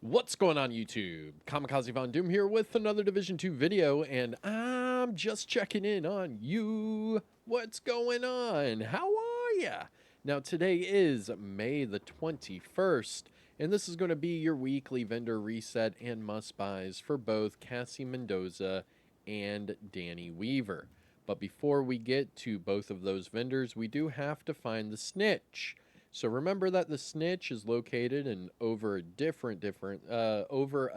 What's going on YouTube? Kamikazevondoom here with another Division 2 video, and I'm just checking in on you. What's going on? How are ya? Now today is May the 21st, and this is going to be your weekly vendor reset and must-buys for both Cassie Mendoza and Danny Weaver. But before we get to both of those vendors, we do have to find the snitch. So remember that the snitch is located in over a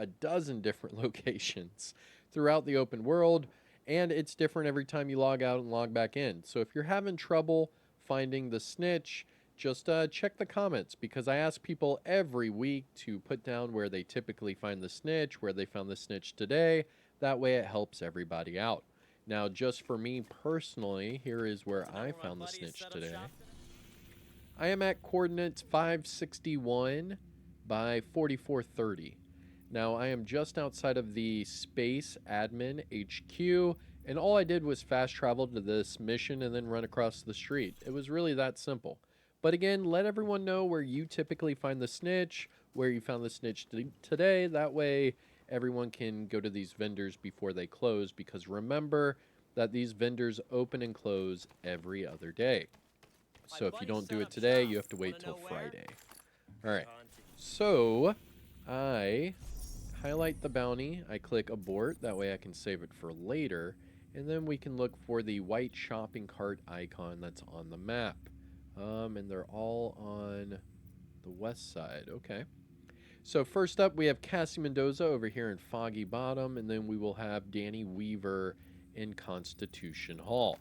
dozen different locations throughout the open world, and it's different every time you log out and log back in. So if you're having trouble finding the snitch, just check the comments, because I ask people every week to put down where they typically find the snitch, where they found the snitch today. That way it helps everybody out. Now, just for me personally, here is where I found the snitch today. I am at coordinates 561 by 4430. Now, I am just outside of the Space Admin HQ, and all I did was fast travel to this mission and then run across the street. It was really that simple. But again, let everyone know where you typically find the snitch, where you found the snitch today. That way, everyone can go to these vendors before they close, because remember that these vendors open and close every other day. So if you don't do it today, you have to wait till Friday. All right. So I highlight the bounty. I click abort. That way I can save it for later. And then we can look for the white shopping cart icon that's on the map. And they're all on the west side. Okay. So first up, we have Cassie Mendoza over here in Foggy Bottom. And then we will have Danny Weaver in Constitution Hall.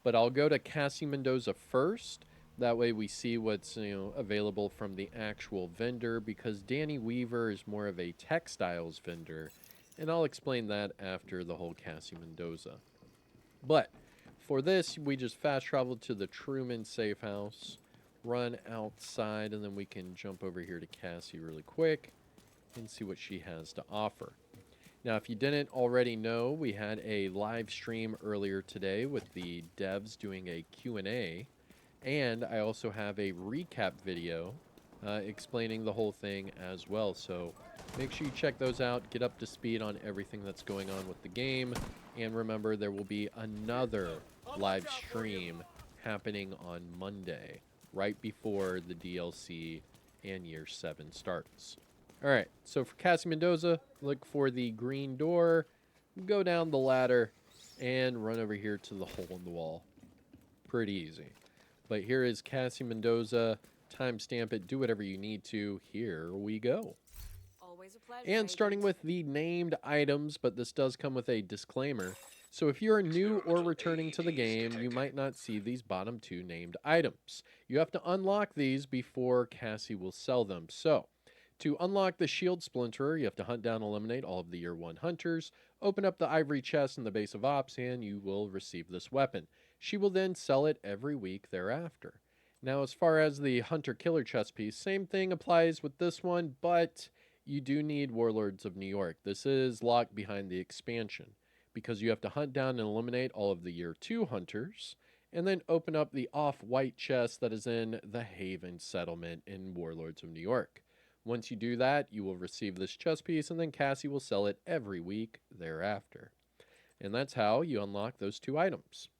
But I'll go to Cassie Mendoza first. That way we see what's available from the actual vendor, because Danny Weaver is more of a textiles vendor, and I'll explain that after the whole Cassie Mendoza. But for this, we just fast travel to the Truman safe house, run outside, and then we can jump over here to Cassie really quick and see what she has to offer. Now, if you didn't already know, we had a live stream earlier today with the devs doing a Q&A, and I also have a recap video explaining the whole thing as well. So make sure you check those out, get up to speed on everything that's going on with the game, and remember, there will be another live stream happening on Monday, right before the DLC and Year 7 starts. All right, so for Cassie Mendoza, look for the green door, go down the ladder, and run over here to the hole in the wall. Pretty easy. But here is Cassie Mendoza. Timestamp it, do whatever you need to. Here we go. Always a pleasure, And starting Agent. with the named items, but this does come with a disclaimer. So if you're new or returning to the game, you might not see these bottom two named items. You have to unlock these before Cassie will sell them. So to unlock the shield splinterer, you have to hunt down and eliminate all of the Year 1 hunters, open up the ivory chest in the base of ops, and you will receive this weapon. She will then sell it every week thereafter. Now, as far as the hunter-killer chest piece, same thing applies with this one, but you do need Warlords of New York. This is locked behind the expansion, because you have to hunt down and eliminate all of the Year 2 hunters, and then open up the off-white chest that is in the Haven settlement in Warlords of New York. Once you do that, you will receive this chest piece, and then Cassie will sell it every week thereafter. And that's how you unlock those two items.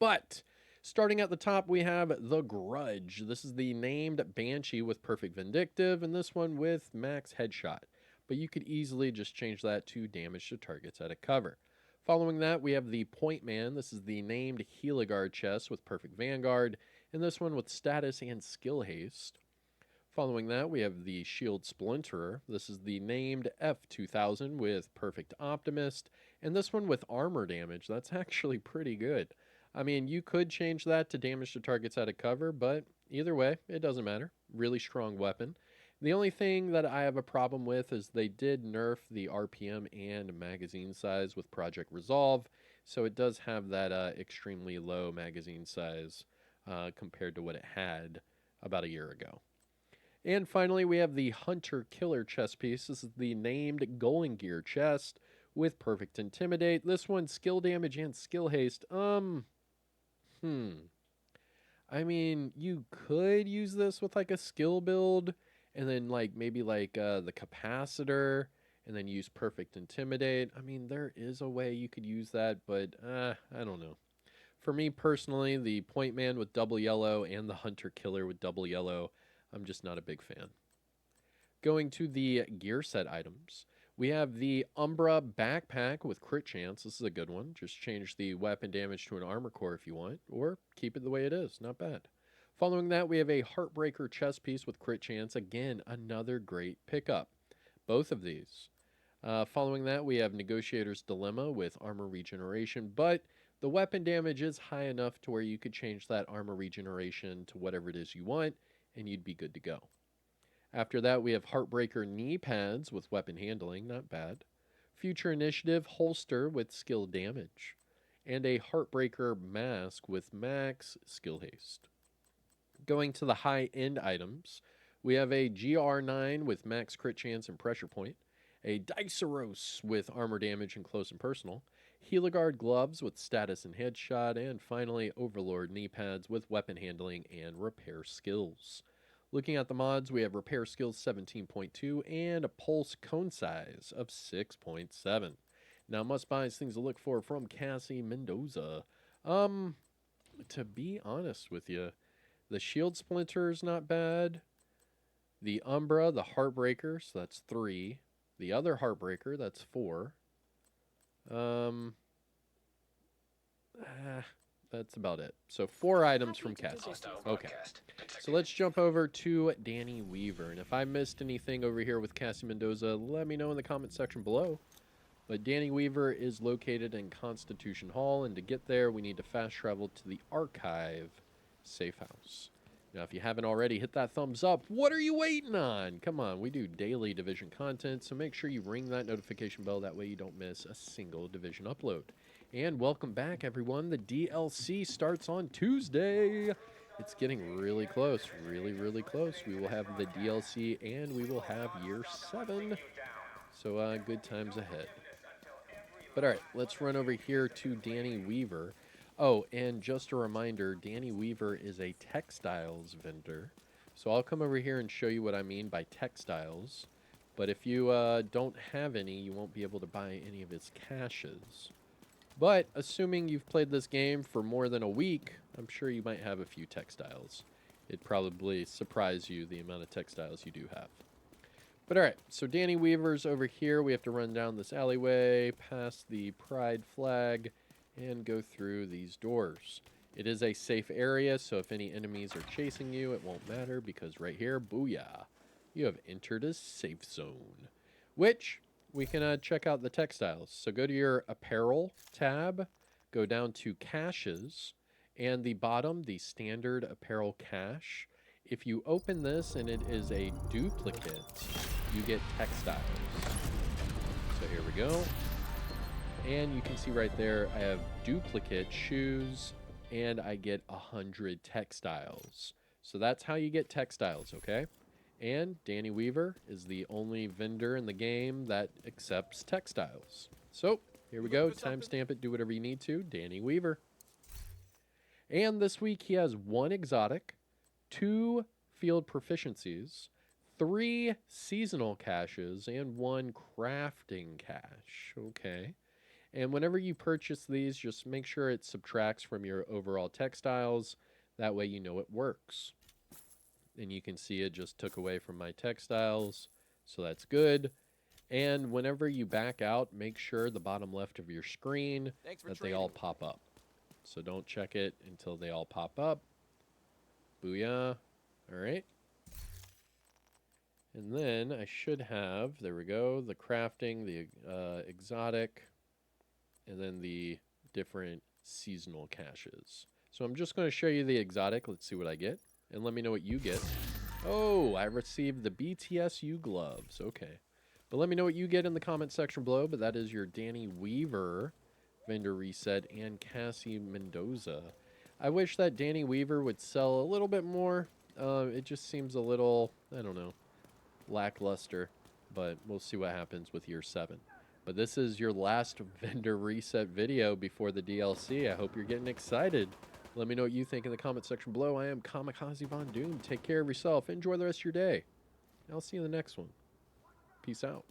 But starting at the top, we have the Grudge. This is the named Banshee with Perfect Vindictive, and this one with Max Headshot. But you could easily just change that to damage to targets at a cover. Following that, we have the Point Man. This is the named Heligard chest with Perfect Vanguard, and this one with Status and Skill Haste. Following that, we have the Shield Splinterer. This is the named F2000 with Perfect Optimist, and this one with armor damage. That's actually pretty good. I mean, you could change that to damage to targets out of cover, but either way, it doesn't matter. Really strong weapon. The only thing that I have a problem with is they did nerf the RPM and magazine size with Project Resolve, so it does have that extremely low magazine size compared to what it had about a year ago. And finally, we have the Hunter Killer chest piece. This is the named Golden Gear chest with Perfect Intimidate. This one, skill damage and skill haste. I mean, you could use this with like a skill build and then like maybe like the capacitor, and then use perfect intimidate. I mean, there is a way you could use that, but I don't know. For me personally, the point man with double yellow and the hunter killer with double yellow, I'm just not a big fan. Going to the gear set items, we have the Umbra backpack with crit chance. This is a good one. Just change the weapon damage to an armor core if you want, or keep it the way it is. Not bad. Following that, we have a Heartbreaker chest piece with crit chance. Again, another great pickup. Both of these. Following that, we have Negotiator's Dilemma with armor regeneration, but the weapon damage is high enough to where you could change that armor regeneration to whatever it is you want, and you'd be good to go. After that, we have Heartbreaker knee pads with weapon handling, not bad. Future Initiative holster with skill damage. And a Heartbreaker mask with max skill haste. Going to the high-end items, we have a GR9 with max crit chance and pressure point. A Diceros with armor damage and close and personal. Heliguard gloves with status and headshot. And finally, Overlord knee pads with weapon handling and repair skills. Looking at the mods, we have repair skills 17.2 and a pulse cone size of 6.7. Now, must buys things to look for from Cassie Mendoza. To be honest with you, the shield splinter is not bad. The Umbra, the Heartbreaker, so that's 3. The other Heartbreaker, that's 4. That's about it. So 4 items from Cassie. Okay. So let's jump over to Danny Weaver. And if I missed anything over here with Cassie Mendoza, let me know in the comment section below. But Danny Weaver is located in Constitution Hall, and to get there, we need to fast travel to the Archive safe house. Now, if you haven't already, hit that thumbs up. What are you waiting on? Come on, we do daily Division content, so make sure you ring that notification bell. That way you don't miss a single Division upload. And welcome back, everyone. The DLC starts on Tuesday. It's getting really close, really, really close. We will have the DLC, and we will have Year 7. So good times ahead. But all right, let's run over here to Danny Weaver. Oh, and just a reminder, Danny Weaver is a textiles vendor. So I'll come over here and show you what I mean by textiles. But if you don't have any, you won't be able to buy any of his caches. But assuming you've played this game for more than a week, I'm sure you might have a few textiles. It'd probably surprise you the amount of textiles you do have. But all right, so Danny Weaver's over here. We have to run down this alleyway, past the pride flag, and go through these doors. It is a safe area, so if any enemies are chasing you, it won't matter because right here, booyah, you have entered a safe zone, which we can check out the textiles. So go to your apparel tab, go down to caches, and the bottom, the standard apparel cache. If you open this and it is a duplicate, you get textiles. So here we go. And you can see right there, I have duplicate shoes, and I get 100 textiles. So that's how you get textiles, okay? And Danny Weaver is the only vendor in the game that accepts textiles. So here we go. Timestamp it. Do whatever you need to. Danny Weaver. And this week he has 1 exotic, 2 field proficiencies, 3 seasonal caches, and 1 crafting cache. Okay. And whenever you purchase these, just make sure it subtracts from your overall textiles. That way you know it works. And you can see it just took away from my textiles. So that's good. And whenever you back out, make sure the bottom left of your screen that they all pop up. So don't check it until they all pop up. Booyah. All right. And then I should have, there we go, the crafting, the exotic, and then the different seasonal caches. So I'm just going to show you the exotic. Let's see what I get. And let me know what you get. Oh, I received the BTSU gloves. Okay. But let me know what you get in the comment section below. But that is your Danny Weaver vendor reset and Cassie Mendoza. I wish that Danny Weaver would sell a little bit more. It just seems a little, I don't know, lackluster. But we'll see what happens with Year 7. But this is your last vendor reset video before the DLC. I hope you're getting excited. Let me know what you think in the comment section below. I am Kamikazevondoom. Take care of yourself. Enjoy the rest of your day. I'll see you in the next one. Peace out.